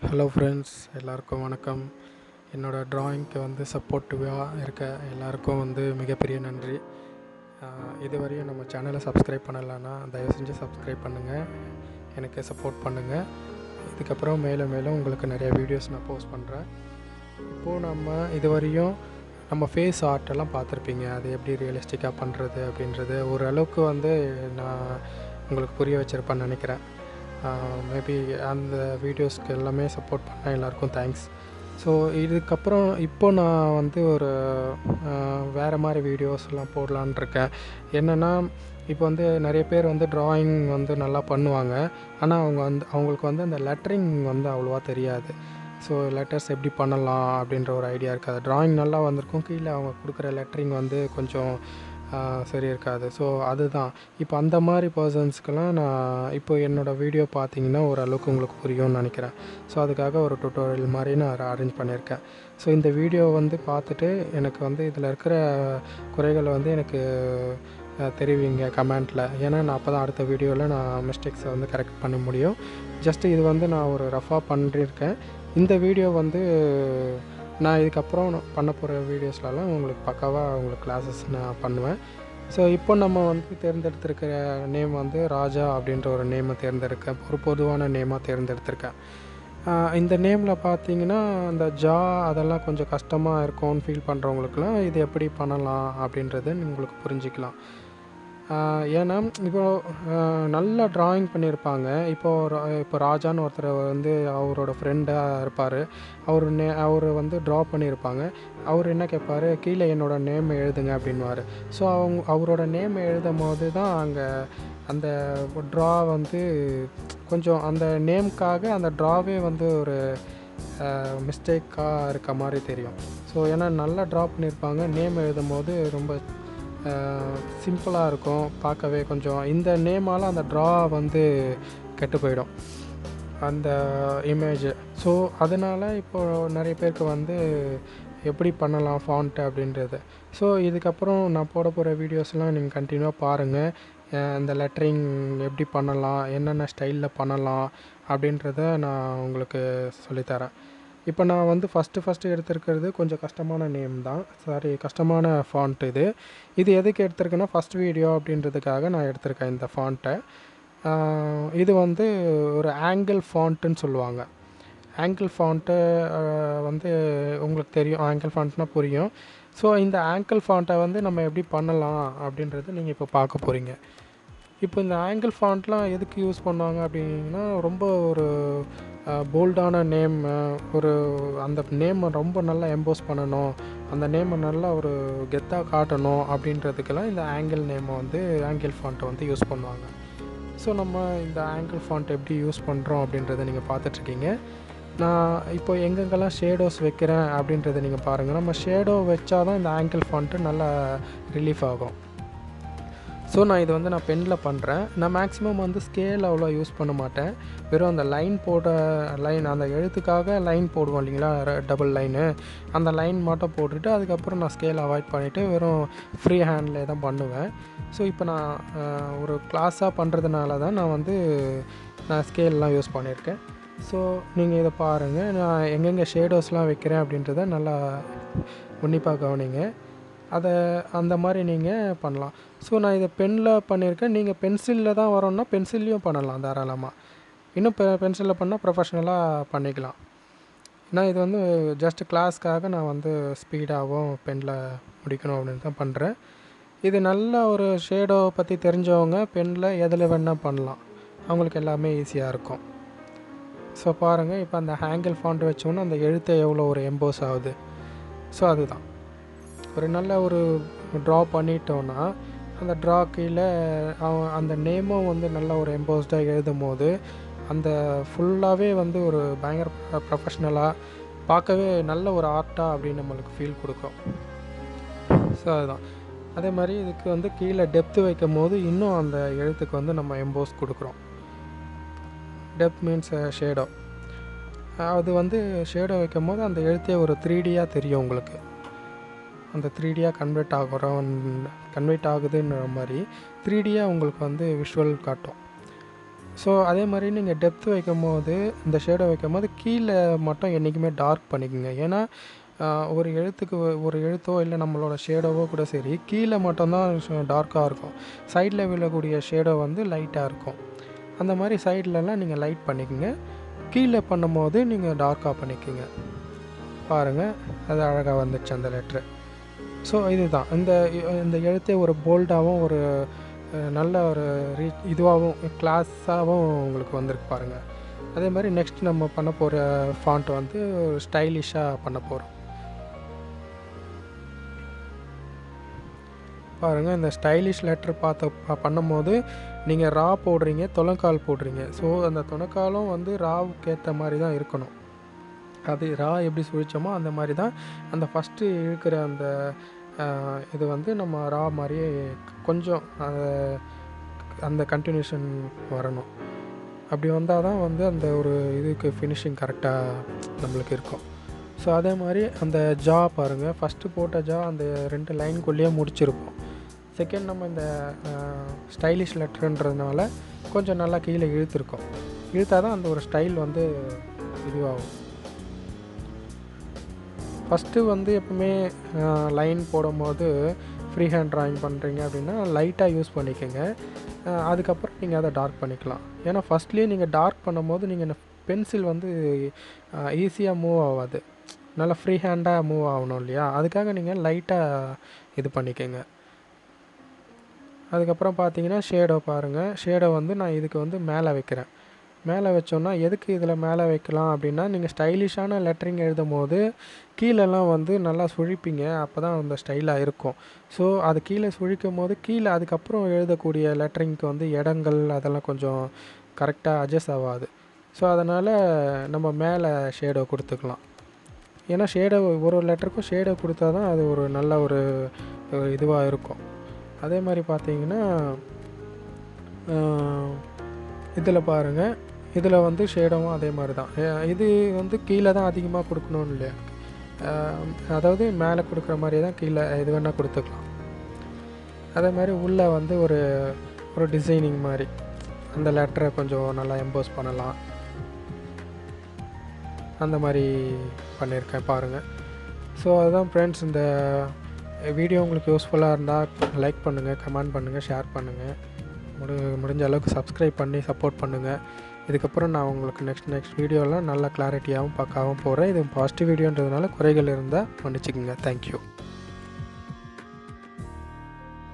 Hello friends, எல்லாருக்கும் வணக்கம். என்னோடய ட்ராயிங்க்கு சப்போர்ட்டிவாக இருக்க எல்லாருக்கும் மிகப்பெரிய நன்றி. இதுவரையும் நம்ம சேனலை சப்ஸ்கிரைப் பண்ணலைன்னா தயவு செஞ்சு சப்ஸ்கிரைப் பண்ணுங்கள், எனக்கு சப்போர்ட் பண்ணுங்கள். இதுக்கப்புறம் மேலும் மேலும் உங்களுக்கு நிறைய வீடியோஸ் நான் போஸ்ட் பண்ணுறேன். இப்போது நம்ம இதுவரையும் நம்ம ஃபேஸ் ஆர்ட்டெல்லாம் பார்த்துருப்பீங்க, அது எப்படி ரியலிஸ்டிக்காக பண்ணுறது அப்படின்றது ஓரளவுக்கு நான் உங்களுக்கு புரிய வச்சுருப்பேன்னு நினைக்கிறேன். மேபி அந்த வீடியோஸ்க்கு எல்லாமே சப்போர்ட் பண்ண எல்லாருக்கும் தேங்க்ஸ். ஸோ இதுக்கப்புறம் இப்போது நான் ஒரு வேறு மாதிரி வீடியோஸ்லாம் போடலான் இருக்கேன். என்னென்னா, இப்போ நிறைய பேர் ட்ராயிங் நல்லா பண்ணுவாங்க. ஆனால் அவங்களுக்கு அந்த லெட்டரிங் அவ்வளோவா தெரியாது. ஸோ லெட்டர்ஸ் எப்படி பண்ணலாம் அப்படின்ற ஒரு ஐடியா இருக்காது. ட்ராயிங் நல்லா வந்திருக்கும், கீழே அவங்க கொடுக்குற லெட்டரிங் கொஞ்சம் சரி இருக்காது. ஸோ அதுதான் இப்போ அந்த மாதிரி பர்சன்ஸ்க்கெலாம் நான் இப்போ என்னோடய வீடியோ பார்த்தீங்கன்னா ஓரளவுக்கு உங்களுக்கு புரியும்னு நினைக்கிறேன். ஸோ அதுக்காக ஒரு டுட்டோரியல் மாதிரி நான் அரேஞ்ச் பண்ணியிருக்கேன். ஸோ இந்த வீடியோ பார்த்துட்டு எனக்கு இதில் இருக்கிற குறைகளை எனக்கு தெரிவிங்க கமெண்ட்டில். ஏன்னா நான் அப்போ தான் அடுத்த வீடியோவில் நான் மிஸ்டேக்ஸை கரெக்ட் பண்ண முடியும். ஜஸ்ட்டு இது நான் ஒரு ரஃபாக பண்ணியிருக்கேன். இந்த வீடியோ நான் இதுக்கப்புறம் பண்ண போகிற வீடியோஸ்லலாம் உங்களுக்கு பக்காவாக உங்களுக்கு கிளாஸஸ் நான் பண்ணுவேன். ஸோ இப்போ நம்ம தேர்ந்தெடுத்திருக்கிற நேம் ராஜா அப்படின்ற ஒரு நேமை தேர்ந்தெடுக்கேன். ஒரு பொதுவான நேமாக தேர்ந்தெடுத்திருக்கேன். இந்த நேமில் பார்த்தீங்கன்னா அந்த அதெல்லாம் கொஞ்சம் கஷ்டமாக இருக்கும்னு ஃபீல் பண்ணுறவங்களுக்குலாம் இது எப்படி பண்ணலாம் அப்படின்றது உங்களுக்கு புரிஞ்சிக்கலாம். ஏன்னா இப்போது நல்லா ட்ராயிங் பண்ணியிருப்பாங்க. இப்போ ராஜான்னு ஒருத்தர் அவரோட ஃப்ரெண்டாக இருப்பார். அவர் ட்ரா பண்ணியிருப்பாங்க. அவர் என்ன கேட்பார், கீழே என்னோடய நேம் எழுதுங்க அப்படின்வார். ஸோ அவரோட நேம் எழுதும் போது தான் அங்கே அந்த ட்ரா கொஞ்சம் அந்த நேம்க்காக அந்த ட்ராவே ஒரு மிஸ்டேக்காக இருக்க மாதிரி தெரியும். ஸோ ஏன்னா நல்லா ட்ரா பண்ணியிருப்பாங்க, நேம் எழுதும் போது ரொம்ப சிம்பிளாக இருக்கும் பார்க்கவே. கொஞ்சம் இந்த நேமால் அந்த ட்ரா கெட்டு போயிடும் அந்த இமேஜ். ஸோ அதனால் இப்போது நிறைய பேருக்கு எப்படி பண்ணலாம் ஃபாண்ட்டு அப்படின்றது. ஸோ இதுக்கப்புறம் நான் போட போகிற வீடியோஸ்லாம் நீங்கள் கண்டினியூவாக பாருங்கள். இந்த லெட்டரிங் எப்படி பண்ணலாம், என்னென்ன ஸ்டைலில் பண்ணலாம் அப்படின்றத நான் உங்களுக்கு சொல்லித்தரேன். இப்போ நான் ஃபஸ்ட்டு எடுத்திருக்கிறது கொஞ்சம் கஷ்டமான நேம் தான், கஷ்டமான ஃபாண்ட். இது எதுக்கு எடுத்திருக்கேன்னா, ஃபஸ்ட் வீடியோ அப்படின்றதுக்காக நான் எடுத்திருக்கேன் இந்த ஃபாண்ட்டை. இது ஒரு ஆங்கிள் ஃபாண்ட்டுன்னு சொல்லுவாங்க. ஆங்கிள் ஃபாண்ட்டு உங்களுக்கு தெரியும், ஆங்கிள் ஃபாண்ட்னால் புரியும். ஸோ இந்த ஆங்கிள் ஃபாண்ட்டை நம்ம எப்படி பண்ணலாம் அப்படின்றது நீங்கள் இப்போ பார்க்க போகிறீங்க. இப்போ இந்த ஆங்கிள் ஃபாண்ட்லாம் எதுக்கு யூஸ் பண்ணுவாங்க அப்படின்னா, ரொம்ப ஒரு போல்டான நேம், அந்த நேமை ரொம்ப நல்லா எம்போஸ் பண்ணணும், அந்த நேமை நல்லா ஒரு கெத்தாக காட்டணும் அப்படின்றதுக்கெல்லாம் இந்த ஆங்கிள் ஃபாண்ட்டை யூஸ் பண்ணுவாங்க. ஸோ நம்ம இந்த ஆங்கிள் ஃபாண்ட் எப்படி யூஸ் பண்ணுறோம் அப்படின்றத நீங்கள் பார்த்துட்ருக்கீங்க. நான் இப்போ எங்கெங்கெல்லாம் ஷேடோஸ் வைக்கிறேன் அப்படின்றத நீங்கள் பாருங்கள். நம்ம ஷேடோ வச்சா தான் இந்த ஆங்கிள் ஃபாண்ட்டு நல்லா ரிலீஃப் ஆகும். ஸோ நான் இது நான் பெனில் பண்ணுறேன். நான் மேக்ஸிமம் ஸ்கேல் அவ்வளோ யூஸ் பண்ண மாட்டேன். வெறும் அந்த லைன் அந்த எழுத்துக்காக லைன் போடுவோம் இல்லைங்களா, டபுள் லைனு, அந்த லைன் மட்டும் போட்டுட்டு அதுக்கப்புறம் நான் ஸ்கேல் அவாய்ட் பண்ணிவிட்டு வெறும் ஃப்ரீ ஹேண்ட்லேயே தான் பண்ணுவேன். ஸோ இப்போ நான் ஒரு கிளாஸாக பண்ணுறதுனால தான் நான் ஸ்கேல்லாம் யூஸ் பண்ணியிருக்கேன். ஸோ நீங்கள் இதை பாருங்கள், நான் எங்கெங்கே ஷேடோஸ்லாம் வைக்கிறேன் அப்படின்றத நல்லா உன்னிப்பாக கவனிங்க. அந்த மாதிரி நீங்கள் பண்ணலாம். ஸோ நான் இதை பெனில் பண்ணியிருக்கேன். நீங்கள் பென்சிலில் தான் வரோன்னா பென்சில்லையும் பண்ணலாம் தாராளமாக. இன்னும் பென்சிலில் பண்ணால் ப்ரொஃபஷ்னலாக பண்ணிக்கலாம். ஏன்னா இது ஜஸ்ட் கிளாஸ்க்காக நான் ஸ்பீடாகவும் பெனில் முடிக்கணும் அப்படின்னு தான் பண்ணுறேன். இது நல்ல ஒரு ஷேடோ பற்றி தெரிஞ்சவங்க பெனில் எதில் வேணால் பண்ணலாம், அவங்களுக்கு எல்லாமே ஈஸியாக இருக்கும். ஸோ பாருங்கள், இப்போ அந்த ஆங்கிள் ஃபாண்ட் வச்சோன்னா அந்த எழுத்து எவ்வளோ ஒரு எம்போஸ் ஆகுது. ஸோ அதுதான் ஒரு நல்ல ஒரு ட்ரா பண்ணிட்டோன்னா அந்த ட்ரா கீழே அந்த நேமும் நல்ல ஒரு எம்போஸ்டாக எழுதும் போது அந்த ஃபுல்லாகவே ஒரு பயங்கர ப்ரொஃபஷ்னலாக பார்க்கவே நல்ல ஒரு ஆர்ட்டாக அப்படின்னு நம்மளுக்கு ஃபீல் கொடுக்கும். ஸோ அதுதான். அதே மாதிரி இதுக்கு கீழே டெப்த்து வைக்கும் போது இன்னும் அந்த எழுத்துக்கு நம்ம எம்போஸ் கொடுக்குறோம். Depth means shadow. அது ஷேடோ வைக்கும் போது அந்த எழுத்தே ஒரு 3Dயாக தெரியும் உங்களுக்கு. அந்த 3Dயாக கன்வெர்ட் ஆகுதுன்ற மாதிரி 3Dயாக உங்களுக்கு விஷுவல் காட்டும். ஸோ அதே மாதிரி நீங்கள் டெப்த் வைக்கும்போது இந்த ஷேடோ வைக்கும்போது கீழே மட்டும் என்றைக்குமே டார்க் பண்ணிக்கோங்க. ஏன்னா ஒரு எழுத்துக்கு ஒரு எழுத்தோ இல்லை நம்மளோட ஷேடோவோ கூட சரி கீழே மட்டும்தான் டார்க்காக இருக்கும். சைடில் விழக்கூடிய ஷேடோ வந்து லைட்டாக இருக்கும். அந்த மாதிரி சைட்லலாம் நீங்கள் லைட் பண்ணிக்கோங்க. கீழே பண்ணும்போது நீங்கள் டார்க்காக பண்ணிக்கோங்க. பாருங்கள், அது அழகாக வந்துச்சு அந்த லெட்ரு. ஸோ இதுதான் இந்த எழுத்தே ஒரு போல்டாகவும் ஒரு நல்ல ஒரு இதுவாகவும் கிளாஸாகவும் உங்களுக்கு வந்திருக்கு பாருங்கள். அதே மாதிரி நெக்ஸ்ட் நம்ம பண்ண போகிற ஃபாண்ட் வந்து ஸ்டைலிஷாக பண்ண போகிறோம். பாருங்கள், இந்த ஸ்டைலிஷ் லெட்ரு பண்ணும்போது நீங்கள் ரா போடுறீங்க, தொலைக்கால் போடுறீங்க. ஸோ அந்த தொலைக்காலும் வந்து ராவுக்கு ஏற்ற மாதிரி தான் இருக்கணும். அது ரா எப்படி சுழிச்சோமோ அந்த மாதிரி தான் அந்த ஃபஸ்ட்டு இழுக்கிற அந்த இது வந்து நம்ம ரா மாதிரியே கொஞ்சம் அந்த கண்டினியூஷன் வரணும். அப்படி வந்தால் தான் வந்து அந்த ஒரு இதுக்கு ஃபினிஷிங் கரெக்டாக நம்மளுக்கு இருக்கும். ஸோ அதே மாதிரி அந்த ஜா பாருங்கள், ஃபஸ்ட்டு போட்ட ஜா அந்த 2 லைனுக்குள்ளேயே முடிச்சிருப்போம். செகண்ட் நம்ம இந்த ஸ்டைலிஷ் லெட்டருன்றதுனால கொஞ்சம் நல்லா கீழே இழுத்துருக்கோம். இழுத்தால் தான் அந்த ஒரு ஸ்டைல் வந்து இதுவாகும். ஃபஸ்ட்டு வந்து எப்பவுமே லைன் போடும்போது ஃப்ரீ ஹேண்ட் ட்ராயிங் பண்ணுறீங்க அப்படின்னா லைட்டாக யூஸ் பண்ணிக்கோங்க. அதுக்கப்புறம் நீங்கள் அதை டார்க் பண்ணிக்கலாம். ஏன்னா ஃபஸ்ட்லேயே நீங்கள் டார்க் பண்ணும்போது நீங்கள் பென்சில் வந்து ஈஸியாக மூவ் ஆகாது. நல்லா ஃப்ரீ ஹேண்டாக மூவ் ஆகணும் இல்லையா? அதுக்காக நீங்கள் லைட்டாக இது பண்ணிக்கோங்க. அதுக்கப்புறம் பார்த்தீங்கன்னா ஷேடோ பாருங்கள். ஷேடோ வந்து நான் இதுக்கு வந்து மேலே வைக்கிறேன். மேலே வச்சோன்னா எதுக்கு இதில் மேலே வைக்கலாம் அப்படின்னா, நீங்கள் ஸ்டைலிஷான லெட்டரிங் எழுதும் போது கீழெல்லாம் வந்து நல்லா சுழிப்பீங்க. அப்போ தான் அந்த ஸ்டைலாக இருக்கும். ஸோ அது கீழே சுழிக்கும் போது கீழே அதுக்கப்புறம் எழுதக்கூடிய லெட்டரிங்க்கு வந்து இடங்கள் அதெல்லாம் கொஞ்சம் கரெக்டாக அட்ஜஸ்ட் ஆகாது. ஸோ அதனால் நம்ம மேலே ஷேடோ கொடுத்துக்கலாம். ஏன்னா ஷேடோ ஒரு லெட்டருக்கும் ஷேடோ கொடுத்தா தான் அது ஒரு நல்ல ஒரு இதுவாக இருக்கும். அதே மாதிரி பார்த்தீங்கன்னா இதில் பாருங்கள், இதில் வந்து ஷேடோவும் அதே மாதிரி தான். இது வந்து கீழே தான் அதிகமாக கொடுக்கணும்னு இல்லையா? அதாவது மேலே கொடுக்குற மாதிரியே தான் கீழே எது வேணால் கொடுத்துக்கலாம். அதே மாதிரி உள்ளே வந்து ஒரு டிசைனிங் மாதிரி அந்த லெட்டரை கொஞ்சம் நல்லா எம்போஸ் பண்ணலாம். அந்த மாதிரி பண்ணியிருக்கேன் பாருங்கள். ஸோ அதுதான் ஃப்ரெண்ட்ஸ், இந்த வீடியோ உங்களுக்கு யூஸ்ஃபுல்லாக இருந்தால் லைக் பண்ணுங்கள், கமெண்ட் பண்ணுங்கள், ஷேர் பண்ணுங்கள். முடிஞ்ச அளவுக்கு சப்ஸ்கிரைப் பண்ணி சப்போர்ட் பண்ணுங்கள். இதுக்கப்புறம் நான் உங்களுக்கு நெக்ஸ்ட் வீடியோலாம் நல்லா கிளாரிட்டியாகவும் பக்காவும் போகிறேன். இது பாசிட்டிவ் வீடியோன்றதுனால குறைகள் இருந்தால் மன்னிச்சுக்கோங்க. தேங்க்யூ.